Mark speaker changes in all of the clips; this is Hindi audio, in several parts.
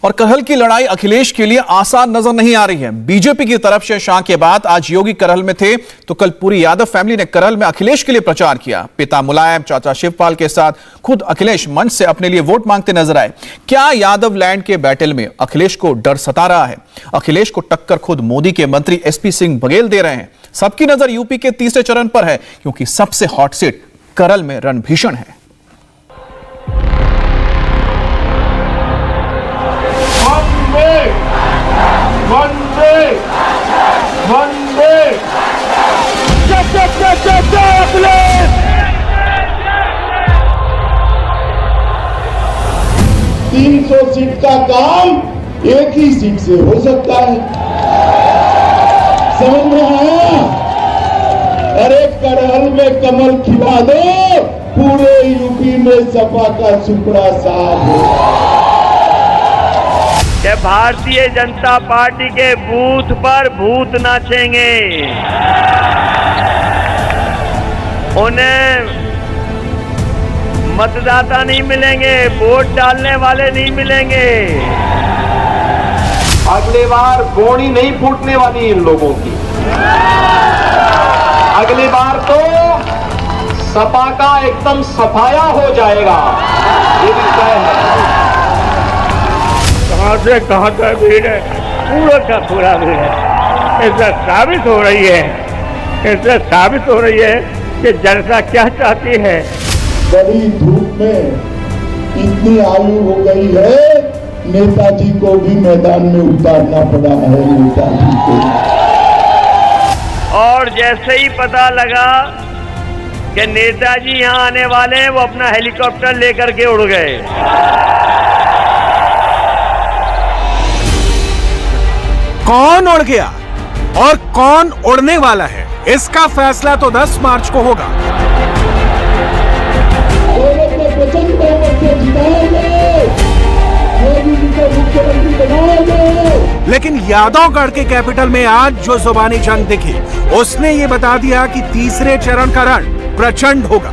Speaker 1: और करहल की लड़ाई अखिलेश के लिए आसान नजर नहीं आ रही है। बीजेपी की तरफ से शाह के बाद आज योगी करहल में थे, तो कल पूरी यादव फैमिली ने करहल में अखिलेश के लिए प्रचार किया। पिता मुलायम, चाचा शिवपाल के साथ खुद अखिलेश मंच से अपने लिए वोट मांगते नजर आए। क्या यादव लैंड के बैटल में अखिलेश को डर सता रहा है? अखिलेश को टक्कर खुद मोदी के मंत्री एसपी सिंह बघेल दे रहे हैं। सबकी नजर यूपी के तीसरे चरण पर है, क्योंकि सबसे हॉट सीट करहल में रणभीषण है।
Speaker 2: वंदे 300 सीट का काम एक ही सीट से हो सकता है। समझ में आया? अरे करहल में कमल खिला दो, पूरे यूपी में सपा का सुपड़ा साफ हो।
Speaker 3: कि भारतीय जनता पार्टी के बूथ पर भूत नाचेंगे, उन्हें मतदाता नहीं मिलेंगे, वोट डालने वाले नहीं मिलेंगे।
Speaker 4: अगले बार गोणी नहीं फूटने वाली इन लोगों की। अगली बार तो सपा का एकदम सफाया हो जाएगा, ये भी तय है।
Speaker 3: कहां से कहां तक भीड़ है, पूरा का पूरा भीड़ है। इससे साबित हो रही है कि जनता क्या चाहती है।
Speaker 2: बड़ी धूप में इतनी आयु हो गई है, नेताजी को भी मैदान में उतारना पड़ा है। नेताजी को
Speaker 3: और जैसे ही पता लगा कि नेताजी यहाँ आने वाले हैं, वो अपना हेलीकॉप्टर लेकर के उड़ गए।
Speaker 5: कौन उड़ गया और कौन उड़ने वाला है, इसका फैसला तो 10 मार्च को होगा। लेकिन यादवगढ़ के कैपिटल में आज जो जुबानी जंग दिखी, उसने ये बता दिया कि तीसरे चरण का रण प्रचंड होगा।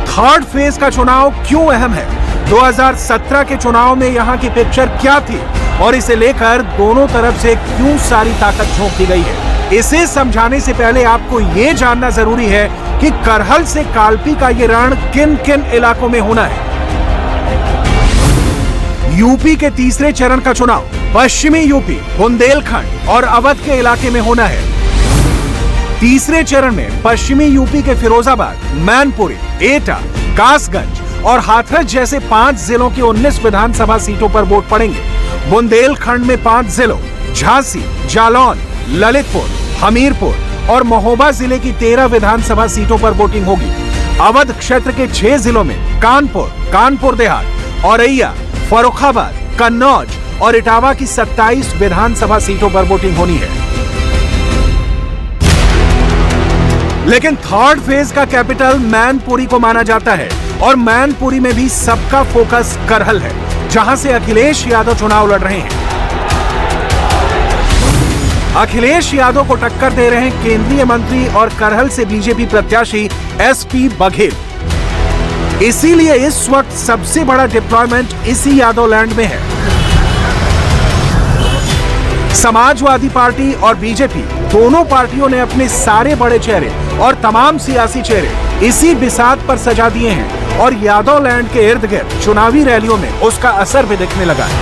Speaker 5: थर्ड फेज का चुनाव क्यों अहम है, 2017 के चुनाव में यहां की पिक्चर क्या थी और इसे लेकर दोनों तरफ से क्यों सारी ताकत झोंक दी गई है, इसे समझाने से पहले आपको यह जानना जरूरी है कि करहल से कालपी का ये रण किन किन इलाकों में होना है। यूपी के तीसरे चरण का चुनाव पश्चिमी यूपी, बुंदेलखंड और अवध के इलाके में होना है। तीसरे चरण में पश्चिमी यूपी के फिरोजाबाद, मैनपुरी, एटा, कासगंज और हाथरस जैसे 5 जिलों की 19 विधानसभा सीटों पर वोट पड़ेंगे। बुंदेलखंड में 5 जिलों झांसी, जालौन, ललितपुर, हमीरपुर और महोबा जिले की 13 विधानसभा सीटों पर वोटिंग होगी। अवध क्षेत्र के 6 जिलों में कानपुर, कानपुर देहात, औरैया, फर्रुखाबाद, कन्नौज और इटावा की 27 विधानसभा सीटों पर वोटिंग होनी है। लेकिन थर्ड फेज का कैपिटल मैनपुरी को माना जाता है और मैनपुरी में भी सबका फोकस करहल है, जहां से अखिलेश यादव चुनाव लड़ रहे हैं। अखिलेश यादव को टक्कर दे रहे हैं केंद्रीय मंत्री और करहल से बीजेपी प्रत्याशी एसपी बघेल। इसीलिए इस वक्त सबसे बड़ा डिप्लॉयमेंट इसी यादव लैंड में है। समाजवादी पार्टी और बीजेपी दोनों पार्टियों ने अपने सारे बड़े चेहरे और तमाम सियासी चेहरे इसी बिसात पर सजा दिए हैं और यादव लैंड के इर्द गिर्द चुनावी रैलियों में उसका असर भी दिखने लगा है।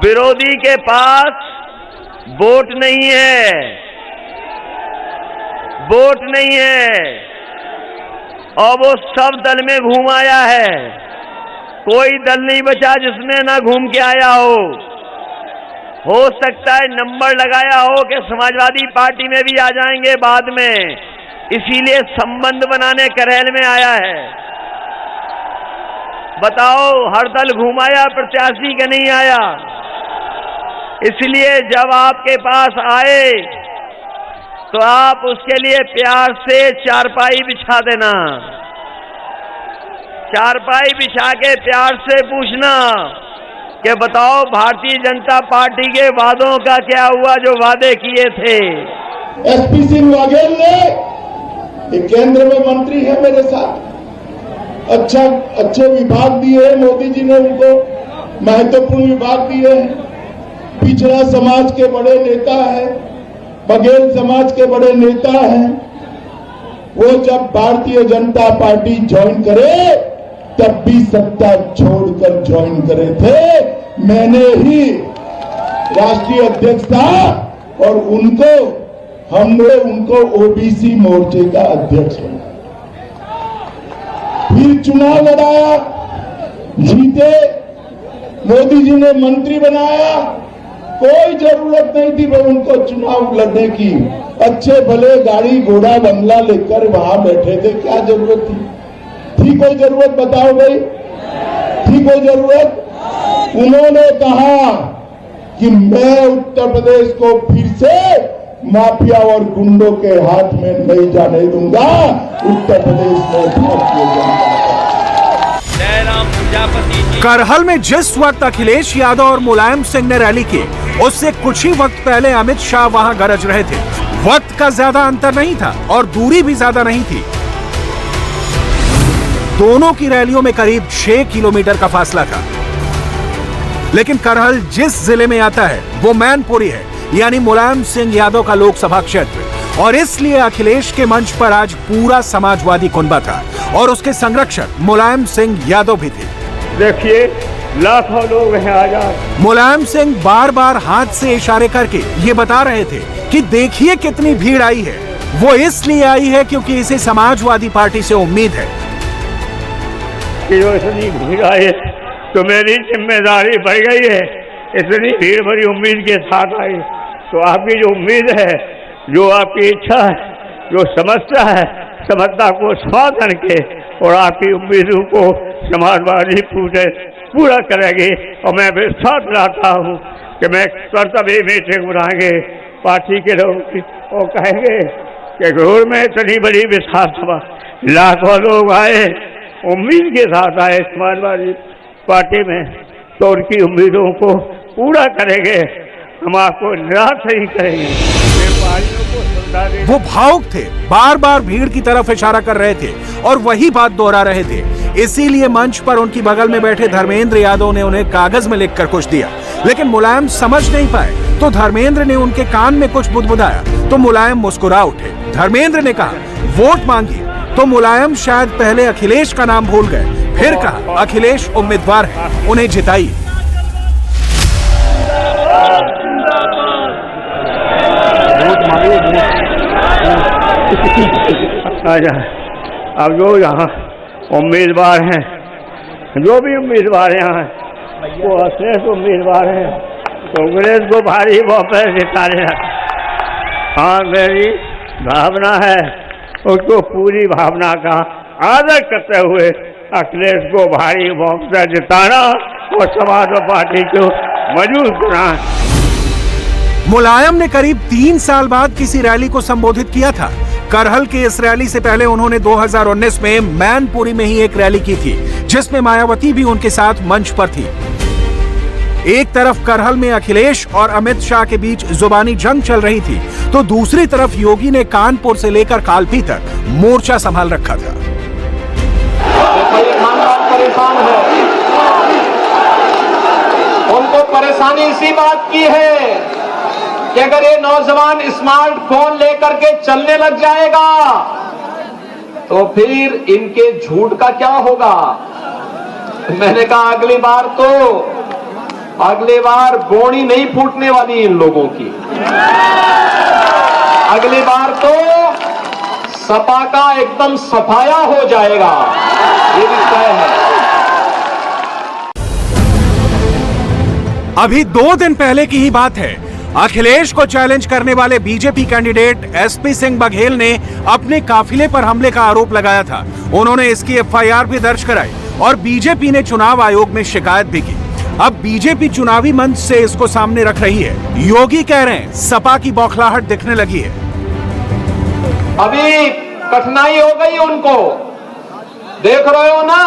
Speaker 3: विरोधी के पास वोट नहीं है, वोट नहीं है और वो सब दल में घूम आया है। कोई दल नहीं बचा जिसमें ना घूम के आया हो सकता है नंबर लगाया हो कि समाजवादी पार्टी में भी आ जाएंगे बाद में, इसीलिए संबंध बनाने करहल में आया है। बताओ, हर दल घुमाया, प्रत्याशी का नहीं आया। इसलिए जब आपके पास आए तो आप उसके लिए प्यार से चारपाई बिछा देना, चारपाई बिछा के प्यार से पूछना कि बताओ भारतीय जनता पार्टी के वादों का क्या हुआ जो वादे किए थे।
Speaker 2: एसपी सिंह बघेल ने ये केंद्र में मंत्री है मेरे साथ, अच्छे विभाग दिए हैं मोदी जी ने उनको, महत्वपूर्ण विभाग दिए हैं। पिछड़ा समाज के बड़े नेता है, बघेल समाज के बड़े नेता हैं। वो जब भारतीय जनता पार्टी ज्वाइन करे तब भी सत्ता छोड़कर ज्वाइन करे थे। मैंने ही राष्ट्रीय अध्यक्ष था और हमने उनको ओबीसी मोर्चे का अध्यक्ष बनाया, फिर चुनाव लड़ाया, जीते, मोदी जी ने मंत्री बनाया। कोई जरूरत नहीं थी भाई उनको चुनाव लड़ने की, अच्छे भले गाड़ी घोड़ा बंगला लेकर वहां बैठे थे, क्या जरूरत थी कोई जरूरत? बताओ भाई, थी कोई जरूरत? उन्होंने कहा कि मैं उत्तर प्रदेश को फिर से माफिया और गुंडों के हाथ में नहीं जाने दूंगा। उत्तर प्रदेश में भारतीय जनता
Speaker 5: करहल में जिस वक्त अखिलेश यादव और मुलायम सिंह ने रैली की, उससे कुछ ही वक्त पहले अमित शाह वहां गरज रहे थे। वक्त का ज्यादा अंतर नहीं था और दूरी भी ज्यादा नहीं थी। दोनों की रैलियों में करीब 6 किलोमीटर का फासला था। लेकिन करहल जिस जिले में आता है वो मैनपुरी है, यानी मुलायम सिंह यादव का लोकसभा क्षेत्र, और इसलिए अखिलेश के मंच पर आज पूरा समाजवादी कुनबा था और उसके संरक्षक मुलायम सिंह यादव भी थे।
Speaker 3: देखिए लाखों लोग हैं आज।
Speaker 5: मुलायम सिंह बार बार हाथ से इशारे करके ये बता रहे थे कि देखिए कितनी भीड़ आई है। वो इसलिए आई है क्योंकि इसे समाजवादी पार्टी से उम्मीद है
Speaker 3: कि जो इतनी भीड़ आई तो मेरी जिम्मेदारी बढ़ गई है। इतनी भीड़ भरी उम्मीद के साथ आई तो आपकी जो उम्मीद है, जो आपकी इच्छा है, जो समस्या को समाधान के और आपकी उम्मीदों को समाजवादी पूरा करेंगे। और मैं विश्वास दिलाता हूँ कि मैं कर्तव्य मीटिंग बनाएंगे पार्टी के लोग और कहेंगे कि घोर में इतनी बड़ी विशाल सभा, लाखों लोग आए, उम्मीद के साथ आए समाजवादी पार्टी में, तो उनकी उम्मीदों को पूरा करेंगे। हम आपको निराश नहीं करेंगे।
Speaker 5: वो भावुक थे, बार बार भीड़ की तरफ इशारा कर रहे थे और वही बात दोहरा रहे थे। इसीलिए मंच पर उनकी बगल में बैठे धर्मेंद्र यादव ने उन्हें कागज में लिखकर कुछ दिया, लेकिन मुलायम समझ नहीं पाए तो धर्मेंद्र ने उनके कान में कुछ बुदबुदाया तो मुलायम मुस्कुरा उठे। धर्मेंद्र ने कहा वोट मांगिए, तो मुलायम शायद पहले अखिलेश का नाम भूल गए, फिर कहा अखिलेश उम्मीदवार है, उन्हें जिताइए।
Speaker 3: अब जो यहाँ उम्मीदवार हैं, जो भी उम्मीदवार यहाँ हैं, वो अखिलेश उम्मीदवार हैं, कांग्रेस को भारी बहुमत जिताने। हाँ, मेरी भावना है, उसको पूरी भावना का आदर करते हुए अखिलेश को भारी बहुमत जिताना और समाजवादी पार्टी को मजबूत बनाना।
Speaker 5: मुलायम ने करीब 3 साल बाद किसी रैली को संबोधित किया था। करहल के इस रैली से पहले उन्होंने 2019 में मैनपुरी में ही एक रैली की थी, जिसमें मायावती भी उनके साथ मंच पर थी। एक तरफ करहल में अखिलेश और अमित शाह के बीच जुबानी जंग चल रही थी, तो दूसरी तरफ योगी ने कानपुर से लेकर कालपी तक मोर्चा संभाल रखा था।
Speaker 4: परेशान है, उनको परेशानी इसी बात की है कि अगर ये नौजवान स्मार्टफोन लेकर के चलने लग जाएगा तो फिर इनके झूठ का क्या होगा। मैंने कहा अगली बार बोनी नहीं फूटने वाली इन लोगों की, अगली बार तो सपा का एकदम सफाया हो जाएगा, ये भी तय है।
Speaker 5: अभी 2 दिन पहले की ही बात है, अखिलेश को चैलेंज करने वाले BJP candidate SP Singh Baghel ने अपने काफिले पर हमले का आरोप लगाया था। उन्होंने इसकी एफआईआर भी दर्ज कराई और बीजेपी ने चुनाव आयोग में शिकायत भी की। अब बीजेपी चुनावी मंच से इसको सामने रख रही है। योगी कह रहे हैं सपा की बौखलाहट दिखने लगी है।
Speaker 4: अभी कठिनाई हो गई उनको, देख रहे हो ना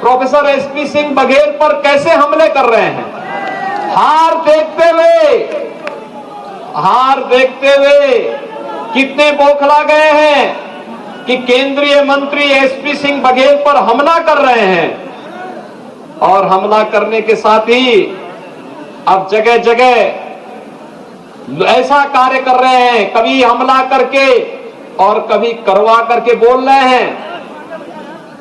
Speaker 4: प्रोफेसर एसपी सिंह बघेल पर कैसे हमले कर रहे हैं। हार देखते हुए कितने बौखला गए हैं। कि केंद्रीय मंत्री एसपी सिंह बघेल पर हमला कर रहे हैं और हमला करने के साथ ही अब जगह जगह ऐसा कार्य कर रहे हैं, कभी हमला करके और कभी करवा करके बोल रहे हैं,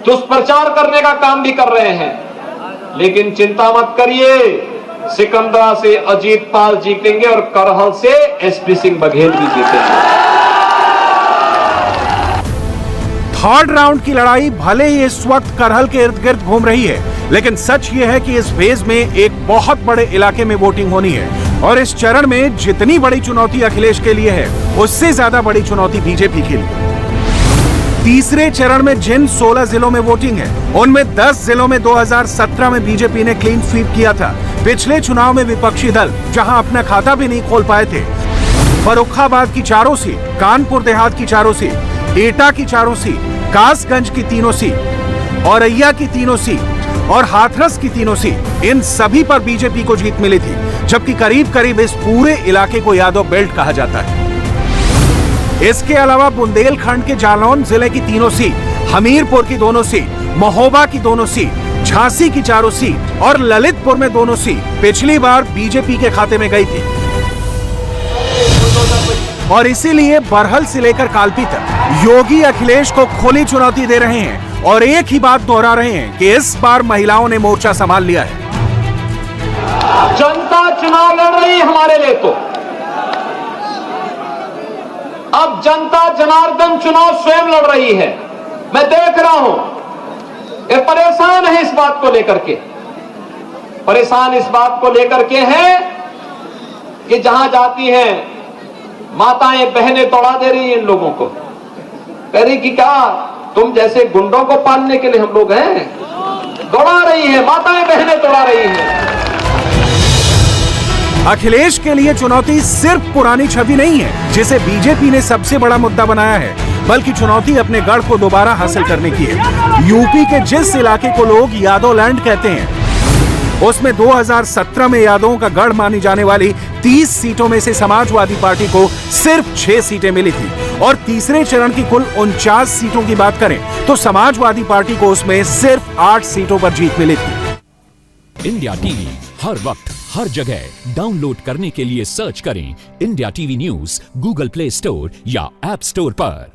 Speaker 4: दुष्प्रचार करने का काम भी कर रहे हैं। लेकिन चिंता मत करिए, सिकंदरा से अजीत पाल जीतेंगे और करहल से एसपी सिंह बघेल भी जीतेंगे।
Speaker 5: थर्ड राउंड की लड़ाई भले ही इस वक्त करहल के इर्द गिर्द घूम रही है, लेकिन सच ये है कि इस फेज में एक बहुत बड़े इलाके में वोटिंग होनी है और इस चरण में जितनी बड़ी चुनौती अखिलेश के लिए है, उससे ज्यादा बड़ी चुनौती बीजेपी के लिए। तीसरे चरण में जिन 16 जिलों में वोटिंग है, उनमें 10 जिलों में 2017 में बीजेपी ने क्लीन स्वीप किया था। पिछले चुनाव में विपक्षी दल जहां अपना खाता भी नहीं खोल पाए थे, फर्रुखाबाद की 4 सीट, कानपुर देहात की 4 सीट, एटा की 4 सीट, कासगंज की 3 सीट, औरैया की 3 सीट और हाथरस की 3 सीट, इन सभी पर बीजेपी को जीत मिली थी, जबकि करीब करीब इस पूरे इलाके को यादव बेल्ट कहा जाता है। इसके अलावा बुंदेलखंड के जालौन जिले की 3 सीट, हमीरपुर की 2 सीट, महोबा की 2 सीट, झांसी की 4 सीट और ललितपुर में 2 सीट पिछली बार बीजेपी के खाते में गई थी। और इसीलिए बरहल से लेकर कालपी तक योगी अखिलेश को खुली चुनौती दे रहे हैं और एक ही बात दोहरा रहे हैं कि इस बार महिलाओं ने मोर्चा संभाल लिया है।
Speaker 4: जनता चुनाव लड़ रही है हमारे लिए, तो अब जनता जनार्दन चुनाव स्वयं लड़ रही है। मैं देख रहा हूं, ये परेशान है इस बात को लेकर के, परेशान इस बात को लेकर के है कि जहां जाती हैं माताएं बहनें दौड़ा दे रही हैं इन लोगों को, कह रही कि क्या तुम जैसे गुंडों को पालने के लिए हम लोग हैं, दौड़ा रही हैं, माताएं बहनें दौड़ा रही हैं।
Speaker 5: अखिलेश के लिए चुनौती सिर्फ पुरानी छवि नहीं है जिसे बीजेपी ने सबसे बड़ा मुद्दा बनाया है, बल्कि चुनौती अपने गढ़ को दोबारा हासिल करने की है। यूपी के जिस इलाके को लोग यादव लैंड कहते हैं, उसमें 2017 में यादवों का गढ़ मानी जाने वाली 30 सीटों में से समाजवादी पार्टी को सिर्फ 6 सीटें मिली थी और तीसरे चरण की कुल 49 सीटों की बात करें तो समाजवादी पार्टी को उसमें सिर्फ 8 सीटों पर जीत मिली थी।
Speaker 6: इंडिया टीवी हर वक्त हर जगह डाउनलोड करने के लिए सर्च करें India TV news Google play store या ऐप स्टोर पर।